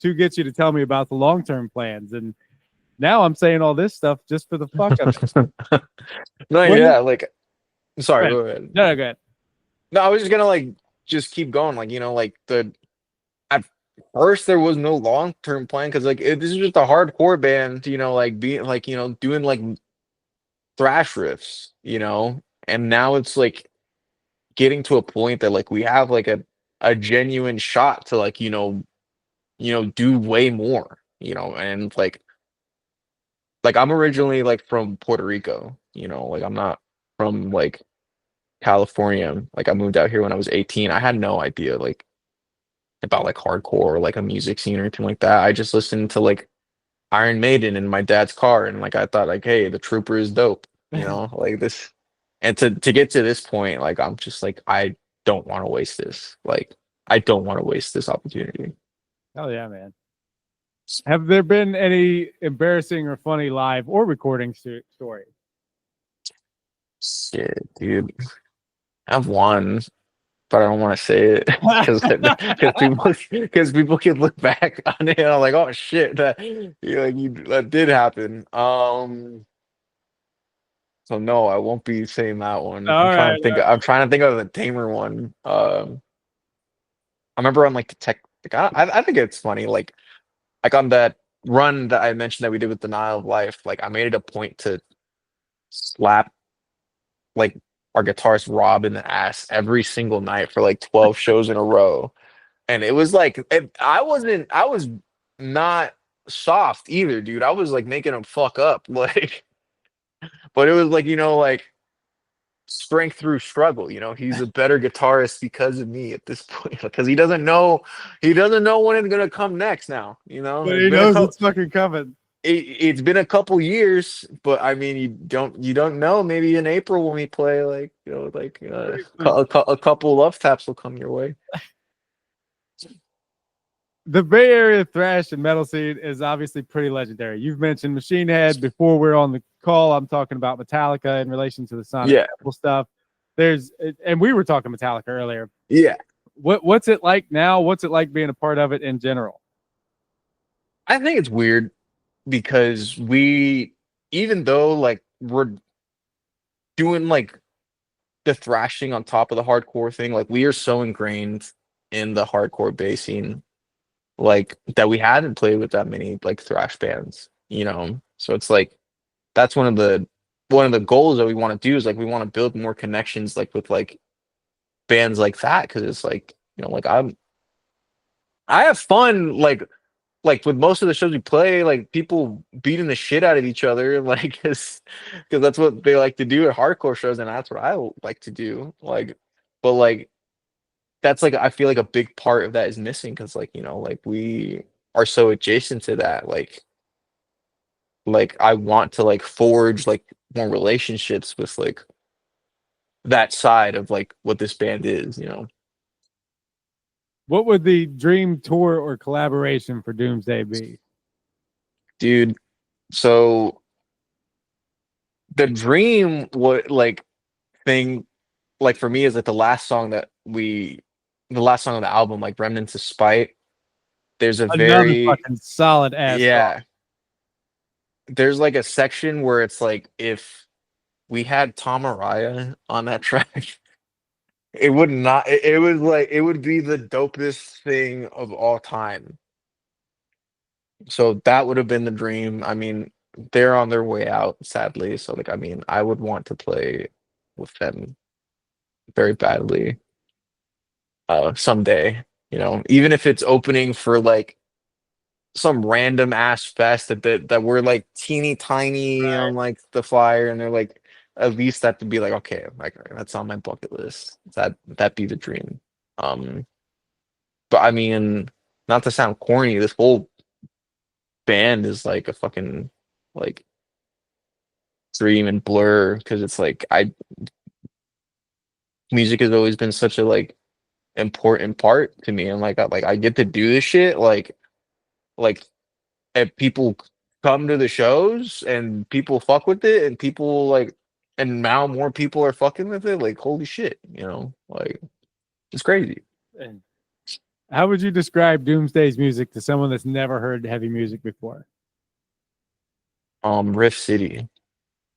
to get you to tell me about the long term plans, and now I'm saying all this stuff just for the fuck of it. No, What yeah, like, sorry, Go go ahead. No, go ahead. No, I was just gonna like just keep going, like, you know, like at first there was no long term plan because like this is just a hardcore band, you know, like being like, you know, doing like thrash riffs, you know, and now it's like getting to a point that like we have like a genuine shot to like, do way more, you know, and like I'm originally like from Puerto Rico, you know, like I'm not from like California. Like I moved out here when I was 18. I had no idea like about like hardcore or like a music scene or anything like that. I just listened to like Iron Maiden in my dad's car and like I thought like, hey, the Trooper is dope, you know, like this. And to get to this point, like I'm just like I don't want to waste this. Like I don't want to waste this opportunity. Hell yeah, man. Have there been any embarrassing or funny live or recording stories? Shit, dude. I have one, but I don't want to say it because people can look back on it and I'm like, oh shit, that did happen. So no, I won't be saying that one. All right. I'm trying to think of a tamer one. I remember on like the tech. Like, I think it's funny. Like on that run that I mentioned that we did with the Nile of Life. Like I made it a point to slap like our guitarist Rob in the ass every single night for like 12 shows in a row. And it was like I was not soft either, dude. I was like making him fuck up. Like but it was like, you know, like strength through struggle, you know. He's a better guitarist because of me at this point. Because he doesn't know when it's gonna come next now, you know. But he knows it's fucking coming. It's been a couple years, but I mean, you don't know. Maybe in April when we play, like, you know, like a couple love taps will come your way. The Bay Area thrash and metal scene is obviously pretty legendary. You've mentioned Machine Head before we're on the call. I'm talking about Metallica in relation to the Sonic Temple stuff. And we were talking Metallica earlier. Yeah. What's it like now? What's it like being a part of it in general? I think it's weird because even though like we're doing like the thrashing on top of the hardcore thing, like we are so ingrained in the hardcore bass scene, like that we hadn't played with that many like thrash bands, you know. So it's like that's one of the goals that we want to do is like we want to build more connections like with like bands like that because it's like, you know, like I have fun like with most of the shows we play, like people beating the shit out of each other, like because that's what they like to do at hardcore shows, and that's what I like to do. Like, but like that's like I feel like a big part of that is missing because like, you know, like we are so adjacent to that. Like I want to like forge like more relationships with like that side of like what this band is, you know. What would the dream tour or collaboration for Doomsday be? Dude, so the dream what like thing like for me is like the last song of the album, like Remnants of Spite. There's Another very fucking solid ass song. There's like a section where it's like if we had Tom Araya on that track, it would not it was like it would be the dopest thing of all time. So that would have been the dream. I mean, they're on their way out, sadly. So like I mean, I would want to play with them very badly someday, you know, even if it's opening for like some random ass fest that we're like teeny tiny on like the flyer and they're like at least that to be like, okay, like that's on my bucket list. That be the dream. But I mean, not to sound corny, this whole band is like a fucking like dream and blur because it's like music has always been such a like important part to me, and like I get to do this shit like and people come to the shows and people fuck with it and people like and now more people are fucking with it, like holy shit, like it's crazy. And how would you describe Doomsday's music to someone that's never heard heavy music before? Riff City,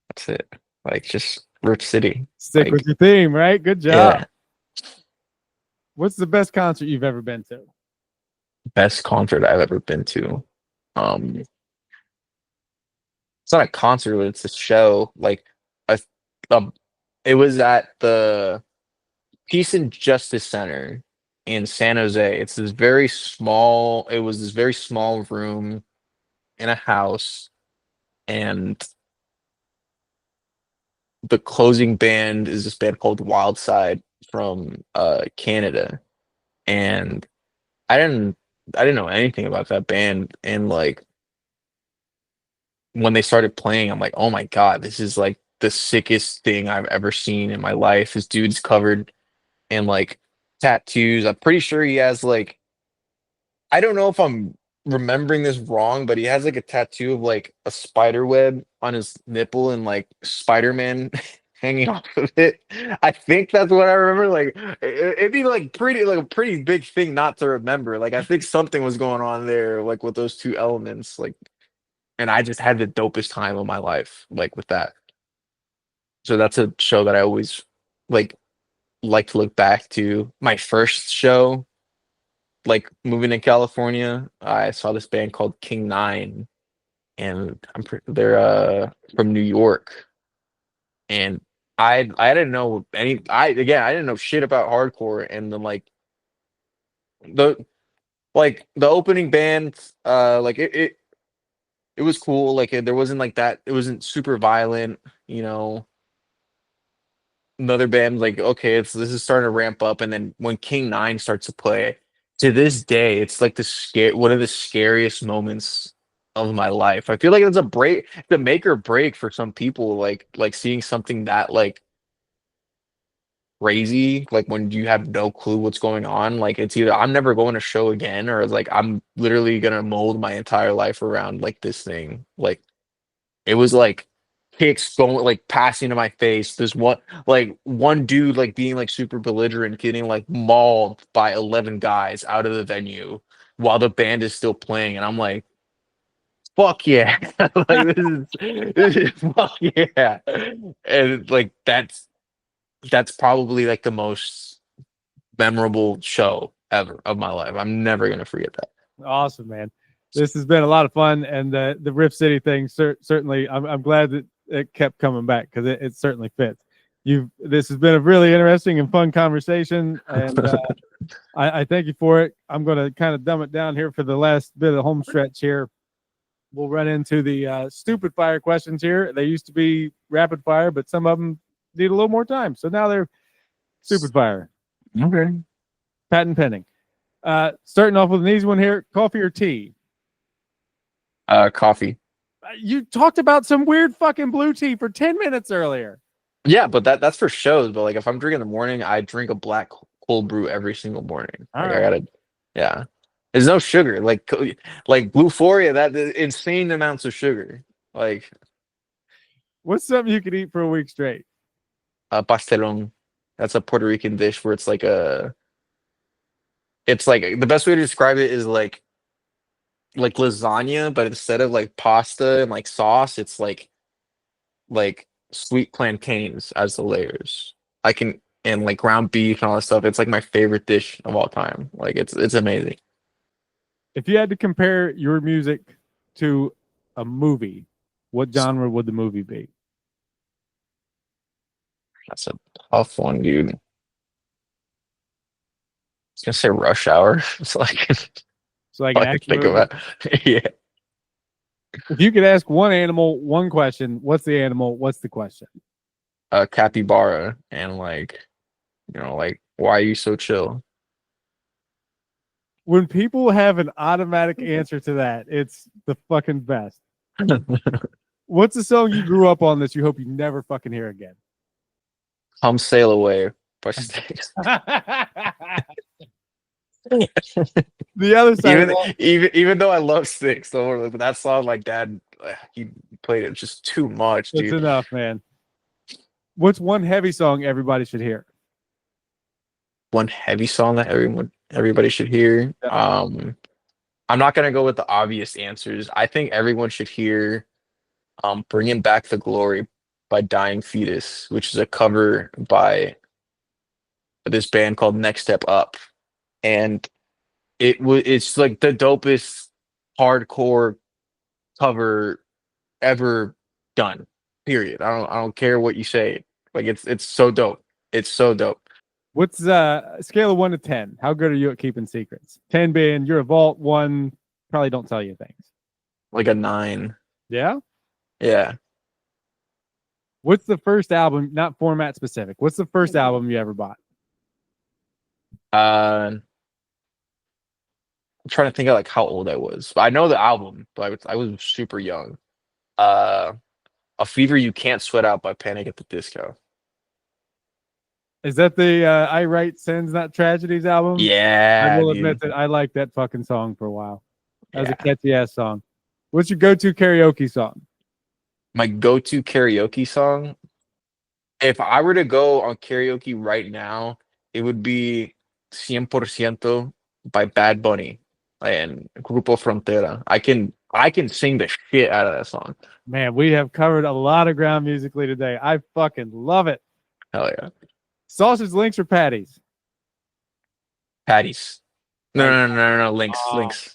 that's it. Like just Riff City. Stick Like, with your theme, right? Good job. yeah. What's the best concert you've ever been to? Best concert I've ever been to. It's not a concert, but it's a show. Like a, um, it was at the Peace and Justice Center in San Jose. It's this very small. It was this very small room in a house, and the closing band is this band called Wildside from Canada, and I didn't I didn't know anything about that band, and like when they started playing, I'm like, oh my God, this is like the sickest thing I've ever seen in my life. This dude's covered in like tattoos. I'm pretty sure he has like, I don't know if I'm remembering this wrong, but he has like a tattoo of like a spider web on his nipple and like Spider-Man hanging off of it. I think that's what I remember. Like it'd be like a pretty big thing not to remember. Like I think something was going on there, like with those two elements. Like, and I just had the dopest time of my life, like with that. So that's a show that I always like to look back to. My first show, like moving to California, I saw this band called King Nine, and they're from New York, and I didn't know I didn't know shit about hardcore, and then the the opening band, like it was cool. Like there wasn't like that. It wasn't super violent, you know. Another band, like okay, this is starting to ramp up, and then when King Nine starts to play, to this day, it's like one of the scariest moments of my life. I feel like it's the make or break for some people. Like seeing something that like crazy, like when you have no clue what's going on. Like it's either I'm never going to show again, or it's like I'm literally gonna mold my entire life around like this thing. Like it was like kicks going like passing to my face. There's one dude like being like super belligerent, getting like mauled by 11 guys out of the venue while the band is still playing, and I'm like, fuck yeah. Like this is fuck yeah. And like that's probably like the most memorable show ever of my life. I'm never gonna forget that. Awesome, man. This has been a lot of fun, and the Riff City thing certainly. I'm glad that it kept coming back because it certainly fits. This has been a really interesting and fun conversation, and I thank you for it. I'm going to kind of dumb it down here for the last bit of the home stretch here. We'll run into the stupid fire questions here. They used to be rapid fire, but some of them need a little more time, so now they're stupid fire. Okay. Patent pending. Starting off with an easy one here: coffee or tea? Coffee. You talked about some weird fucking blue tea for 10 minutes earlier. Yeah, but that's for shows. But like if I'm drinking in the morning, I drink a black cold brew every single morning. All Like right. I gotta, yeah. There's no sugar. Like Blueforia, that insane amounts of sugar. Like What's something you could eat for a week straight? pastelón. That's a Puerto Rican dish where it's like the best way to describe it is like lasagna, but instead of like pasta and like sauce, it's like sweet plantains as the layers. And like ground beef and all that stuff. It's like my favorite dish of all time. Like it's amazing. If you had to compare your music to a movie, what genre would the movie be? That's a tough one, dude. I was gonna say Rush Hour. It's like So like all an I can action think movie? about. Yeah. If you could ask one animal one question, what's the animal? What's the question? Capybara and like, like why are you so chill? When people have an automatic answer to that, it's the fucking best. What's the song you grew up on that you hope you never fucking hear again? Come Sail Away by Styx. The other side, even though I love Styx, though, but that song, like Dad, he played it just too much, it's dude. enough, man. What's one heavy song everybody should hear? One heavy song that everybody should hear. I'm not gonna go with the obvious answers. I think everyone should hear "Bringing Back the Glory" by Dying Fetus, which is a cover by this band called Next Step Up, and it's like the dopest hardcore cover ever done. Period. I don't care what you say. Like it's so dope. It's so dope. What's scale of 1 to 10? How good are you at keeping secrets? 10 being you're a vault, 1 probably don't tell you things. Like a 9. Yeah? Yeah. What's the first album, not format specific? What's the first album you ever bought? I'm trying to think of like how old I was. I know the album, but I was super young. A Fever You Can't Sweat Out by Panic at the Disco. Is that the I Write Sins Not Tragedies album? Yeah. I will dude. admit that I liked that fucking song for a while. That was a catchy ass song. What's your go-to karaoke song? My go-to karaoke song, if I were to go on karaoke right now, it would be 100% by Bad Bunny and Grupo Frontera. I can sing the shit out of that song. Man, we have covered a lot of ground musically today. I fucking love it. Hell yeah. Sausage links or patties? Patties. No. Links.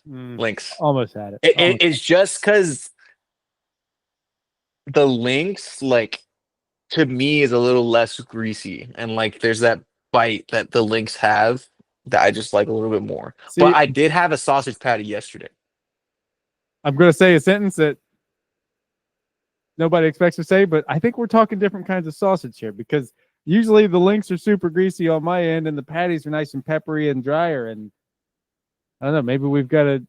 Links. Almost had it. It's just because the links, like, to me, is a little less greasy, and like there's that bite that the links have that I just like a little bit more. See, but I did have a sausage patty yesterday. I'm going to say a sentence that nobody expects to say, but I think we're talking different kinds of sausage here, because usually the links are super greasy on my end and the patties are nice and peppery and drier. And I don't know, maybe we've got to,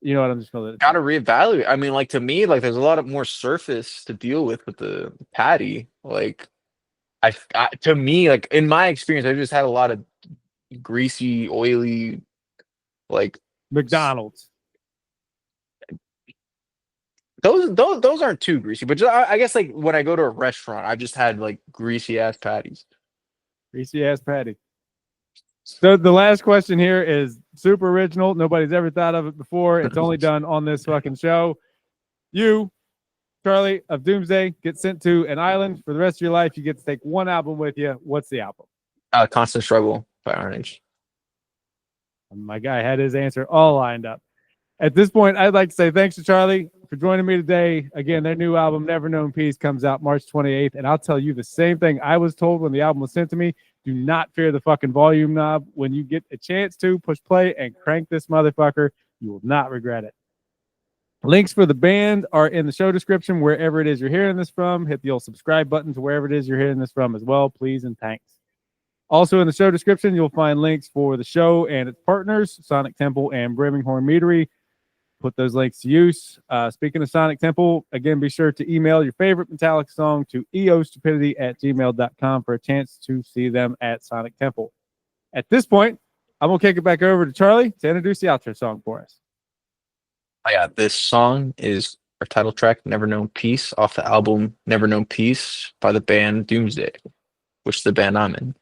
you know what, I'm just going to Got to reevaluate. I mean, like, to me, like, there's a lot of more surface to deal with the patty. Like, to me, like, in my experience, I've just had a lot of greasy, oily, like McDonald's. Those aren't too greasy, but just, I guess, like, when I go to a restaurant, I've just had like greasy ass patties. Greasy ass patty. So the last question here is super original. Nobody's ever thought of it before. It's only done on this fucking show. You, Charlie of Doomsday, get sent to an island for the rest of your life. You get to take one album with you. What's the album? Constant Struggle by Orange. My guy had his answer all lined up. At this point, I'd like to say thanks to Charlie for joining me today. Again, their new album, Never Known Peace, comes out March 28th. And I'll tell you the same thing I was told when the album was sent to me. Do not fear the fucking volume knob. When you get a chance to, push play and crank this motherfucker. You will not regret it. Links for the band are in the show description, wherever it is you're hearing this from. Hit the old subscribe button to wherever it is you're hearing this from as well, please and thanks. Also in the show description, you'll find links for the show and its partners, Sonic Temple and Brimming Horn Meadery. Put those links to use. Speaking of Sonic Temple, again, be sure to email your favorite Metallica song to eostupidity@gmail.com for a chance to see them at Sonic Temple. At this point, I'm going to kick it back over to Charlie to introduce the outro song for us. Yeah, this song is our title track, Never Known Peace, off the album Never Known Peace by the band Doomsday, which is the band I'm in.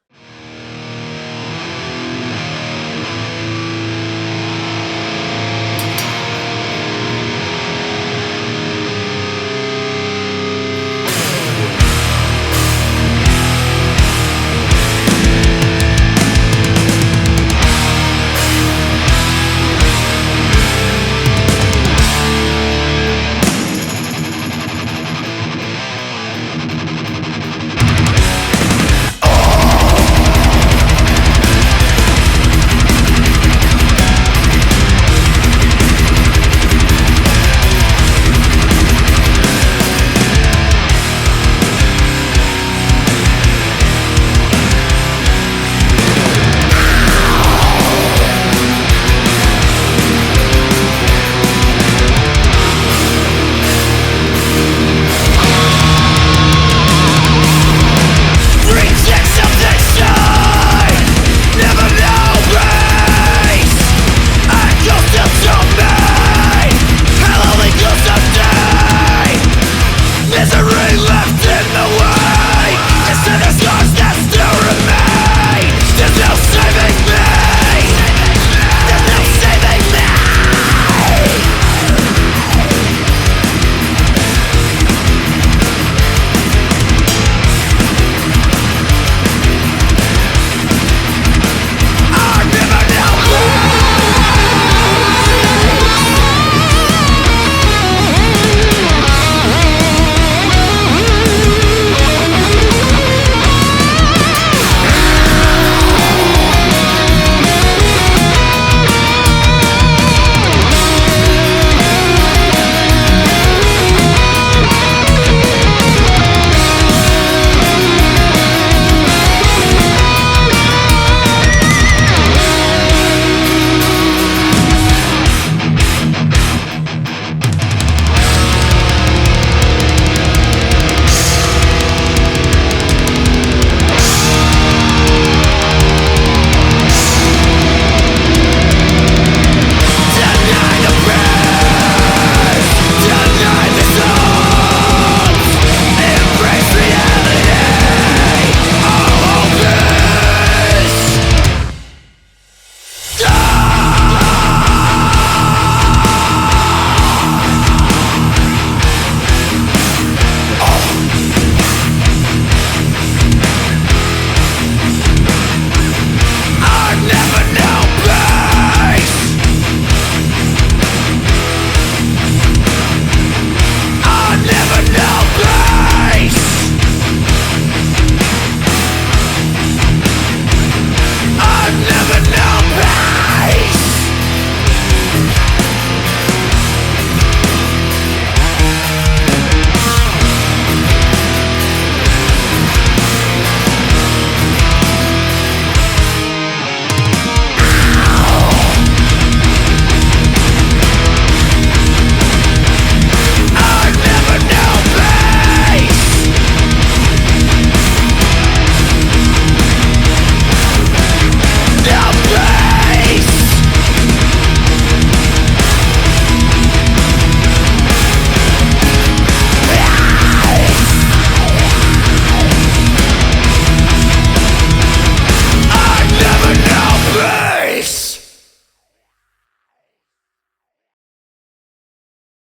left in the way. Instead of